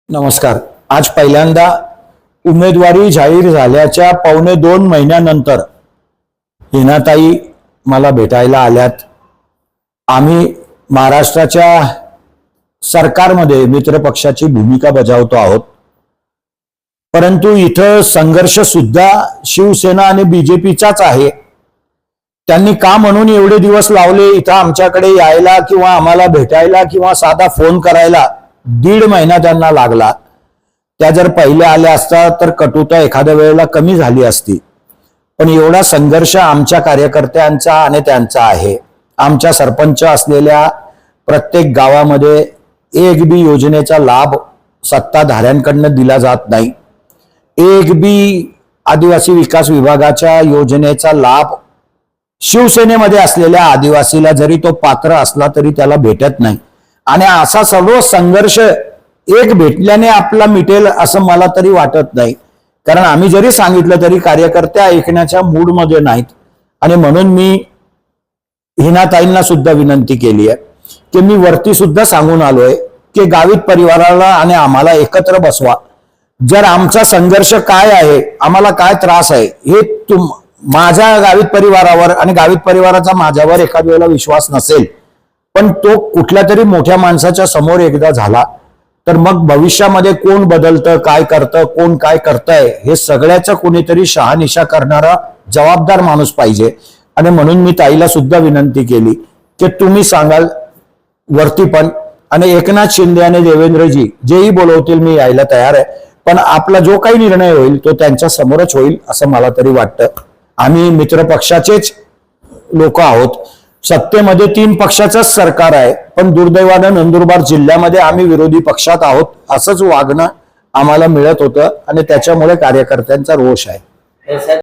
नमस्कार। आज पहिल्यांदा उमेदवारी जाहीर झाल्याच्या 2.25 महिन्यानंतर हिनाताई मला भेटायला आल्यात। आम्ही महाराष्ट्राच्या सरकारमध्ये मित्रपक्षाची भूमिका बजावतो आहोत, परंतु इथं संघर्ष सुद्धा शिवसेना आणि बीजेपीचाच आहे। त्यांनी का म्हणून एवढे दिवस लावले इथं आमच्याकडे यायला किंवा आम्हाला भेटायला किंवा साधा फोन करायला? 1.5 महिना त्यांना लागला। त्या जर पहिले आल्या असता तर कटुता एखाद्या वेळेला कमी झाली असती, पण एवढा संघर्ष आमच्या कार्यकर्त्यांचा आणि त्यांचा आहे। आमच्या सरपंच असलेल्या प्रत्येक गावामध्ये एक बी योजनेचा लाभ सत्ताधाऱ्यांकडून दिला जात नाही। एक बी आदिवासी विकास विभागाच्या योजनेचा लाभ शिवसेनेमध्ये असलेल्या आदिवासीला जरी तो पात्र असला तरी त्याला भेटत नाही। आणि असा सर्व संघर्ष एक भेटल्याने आपला मिटेल असं मला तरी वाटत नाही, कारण आम्ही जरी सांगितलं तरी कार्यकर्ते ऐकण्याच्या मूड मध्ये नाहीत। आणि म्हणून मी हिनाताईंना सुद्धा विनंती केली आहे की मी वरती सुद्धा सांगून आलोय की गावित परिवाराला आणि आम्हाला एकत्र बसवा। जर आमचा संघर्ष काय आहे, आम्हाला काय त्रास आहे हे माझ्या गावित परिवारावर आणि गावित परिवाराचा माझ्यावर एखाद्या वेळेला विश्वास नसेल, पण तो कुठल्या तरी मोठ्या माणसाच्या समोर एकदा झाला तर मग भविष्यामध्ये कोण बदलतं, काय करतं, कोण काय करतंय हे सगळ्याचं कोणीतरी शहानिशा करणारा जबाबदार माणूस पाहिजे। आणि म्हणून मी ताईला सुद्धा विनंती केली की तुम्ही सांगाल वरती पण, आणि एकनाथ शिंदे आणि देवेंद्रजी जेही बोलवतील मी यायला तयार आहे, पण आपला जो काही निर्णय होईल तो त्यांच्या समोरच होईल असं मला तरी वाटतं। आम्ही मित्रपक्षाचेच लोक आहोत। सत्तेमध्ये 3 पक्षाचंच सरकार आहे, पण दुर्दैवानं नंदुरबार जिल्ह्यामध्ये आम्ही विरोधी पक्षात आहोत असंच वागणं आम्हाला मिळत होतं आणि त्याच्यामुळे कार्यकर्त्यांचा रोष आहे।